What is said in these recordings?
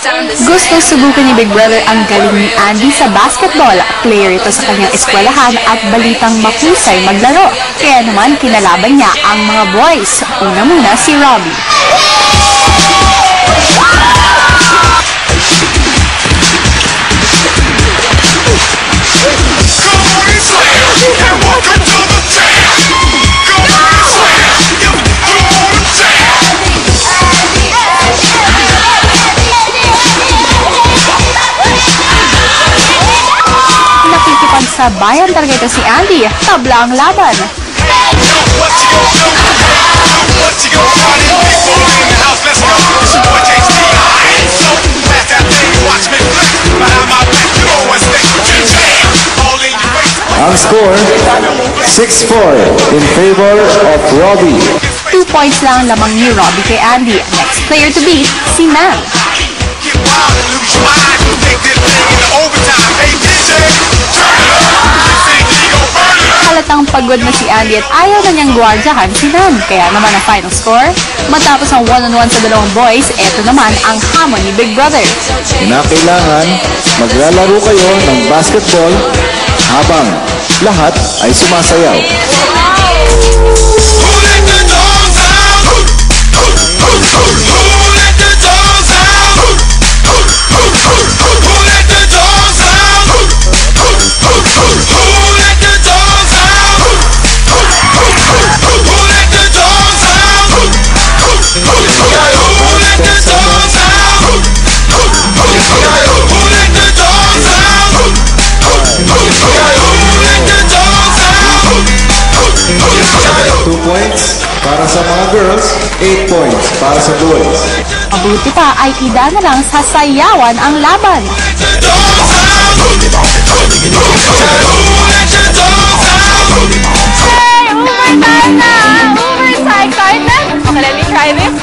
Gustong subukan ni Big Brother ang galing ni Andy sa basketball. Player ito sa kanyang eskwelahan at balitang mahusay maglaro. Kaya naman kinalaban niya ang mga boys. Una muna si Robbie. Sa bayan talaga ito si Andy. Tabla ang laban. Ang score, 6-4 in favor of Robbie. 2 points lang lamang ni Robbie kay Andy. Next player to beat, si Nam. Halatang pagod na si Andy at ayaw na niyang guwardyahan si Nam. Kaya naman ang final score, matapos ang one-on-one sa dalawang boys, eto naman ang hamon ni Big Brother. Na kailangan maglalaro kayo ng basketball habang lahat ay sumasayaw. Para sa mga girls, 8 points para sa boys. Mabuti pa ay ida na lang sa sayawan ang laban. Overtime na! Over sa excitement? Okay, let me try this.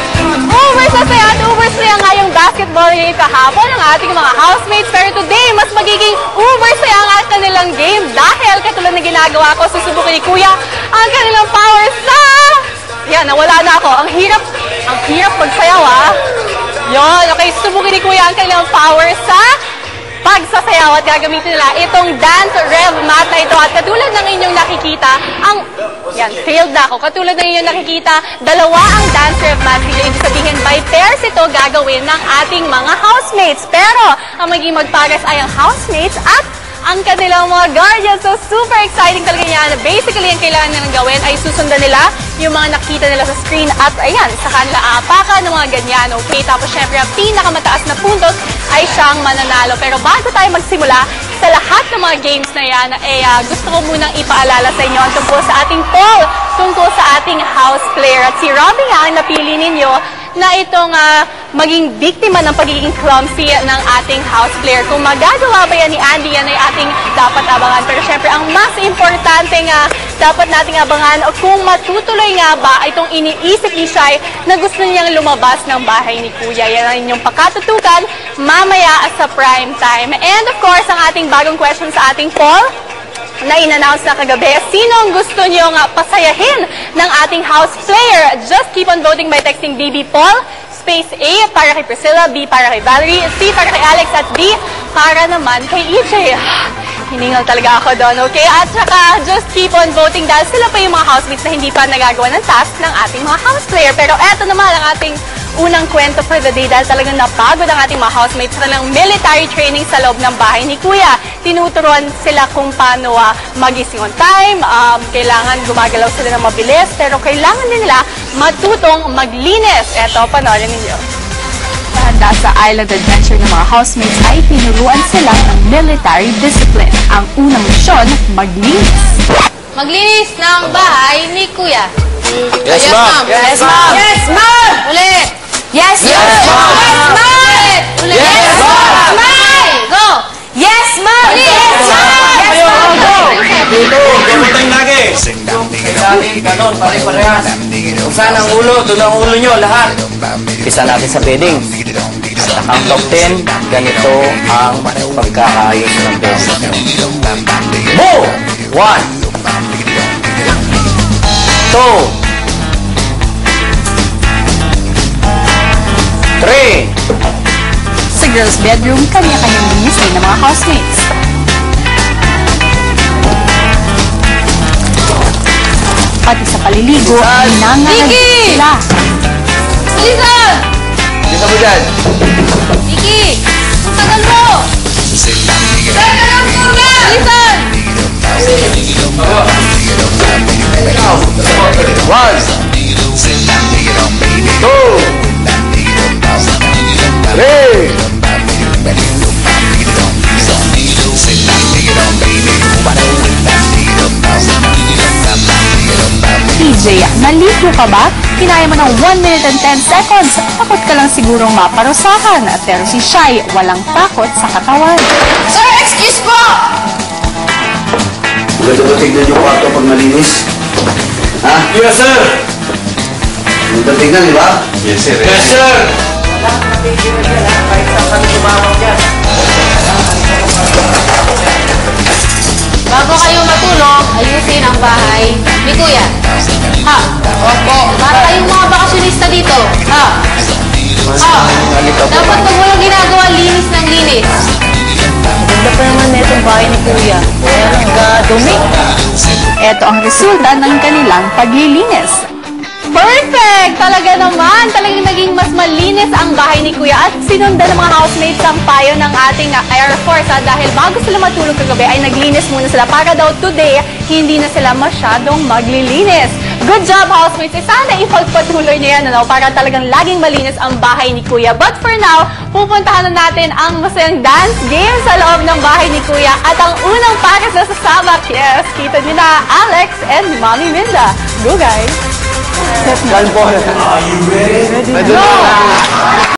Over sa saya at over saya nga yung basketball game kahapon ng ating mga housemates. Pero today, mas magiging over saya nga kanilang game dahil katulad na ginagawa ko, susubukin ni Kuya ang kanilang power sa... Yan, nawala na ako. Ang hirap magsayaw, ah. Yun, okay, subukin ni Kuya ang kanilang power sa pagsasayaw at gagamitin nila itong dance rev mat na ito. At katulad ng inyong nakikita, yan, failed na ako. Katulad ng inyong nakikita, dalawa ang dance rev mat. Ibig sabihin, by pairs ito gagawin ng ating mga housemates. Pero, ang magiging magpares ay ang housemates at ang kanilang mga guardians. So, super exciting talaga yan. Basically, ang kailangan nilang gawin ay susundan nila yung mga nakita nila sa screen at ayan, sa kanila apakan ng mga ganyan. Okay, tapos syempre, ang pinakamataas na puntos ay siyang mananalo. Pero bago tayo magsimula sa lahat ng mga games na yan, gusto ko munang ipaalala sa inyo ang tungkol sa ating poll, tungkol sa ating house player. At si Robbie nga ang napili ninyo na itong maging biktima ng pagiging clumsy ng ating house player. Kung magagawa ba yan ni Andy, yan ay ating dapat abangan. Pero syempre, ang mas importante nga dapat nating abangan o kung matutuloy nga ba itong iniisip ni Shai na gusto niyang lumabas ng bahay ni Kuya. Yan ang inyong pakatutukan mamaya sa prime time. And of course, ang ating bagong question sa ating poll na in-announce na kagabi, sino ang gusto niyo nga pasayahin ng ating house player? Just keep on voting by texting BB Paul, space A para kay Priscilla, B para kay Valerie, C para kay Alex, at D para naman kay EJ. Hiningal talaga ako doon, okay? At saka, just keep on voting dahil sila pa yung mga housemates na hindi pa nagagawa ng task ng ating mga house player. Pero eto naman ang ating unang kwento for the day dahil talagang napagod ang ating mga housemates sa kanilang military training sa loob ng bahay ni Kuya. Tinuturuan sila kung paano magising on time, kailangan gumagalaw sila ng mabilis, pero kailangan din nila matutong maglinis. Eto, panoorin ninyo. Handa sa island adventure ng mga housemates ay tinuruan sila ng military discipline. Ang unang misyon, maglinis. Maglinis ng bahay ni Kuya. Yes, ma'am! Yes, ma'am! Yes, ma'am! Ulit! Yes, ma'am! Yes, ma'am! Ulit! Yes, ma'am! Go! Yes, ma'am! Yes, ma'am! Yes, ma'am! Dito, gamutang lagi. Lagi, ganon, pare-parehas. Kung saan ang ulo, doon ang ulo nyo, lahat. Pisa natin sa bedding. Ang top 10, ganito ang pagkakaayos ng bedding. Move! 1 2 3 Sa girls' bedroom, kanya-kanyang linis din ng mga housemates. Pati sa paliligo, hinangalan sila. Listen! Bisa mo dyan. Vicky! Ang tagal mo! Teka lang muna! Listen! 1, 2, 3. TJ, naligo ka ba? Kinaya mo ng 1 minute and 10 seconds. Takot ka lang sigurong maparusahan. Pero si Shai, walang takot sa katawan. Sir, excuse po! Gusto ba tignan yung kwarto pag malinis? Ha? Yes, sir! Gusto tignan, di ba? Yes, sir. Yes, sir! Bago kayo matulog, ayusin ang bahay ni Kuya. Ha? Opo. Para kayong mga bakasyonista dito. Ha? Ha? Dapat pag walang ginagawa, linis ng linis. Ganda pa naman na itong bahay ni Kuya. Dumi. Ito ang resulta ng kanilang paglilinis. Perfect! Talaga naman! Talagang naging mas malinis ang bahay ni Kuya at sinundan ng mga housemates ang payo ng ating Air Force dahil bago sila matulog kagabi ay naglinis muna sila para daw today hindi na sila masyadong maglilinis. Good job, housemates! Sana ipagpatuloy niyo yan para talagang laging malinis ang bahay ni Kuya. But for now, pupuntahan na natin ang masayang dance game sa loob ng bahay ni Kuya at ang unang pares na sasabak. Yes, kita niyo na Alex and Mommy Minda. Go guys! Kalpo. Are you ready? Medyo na.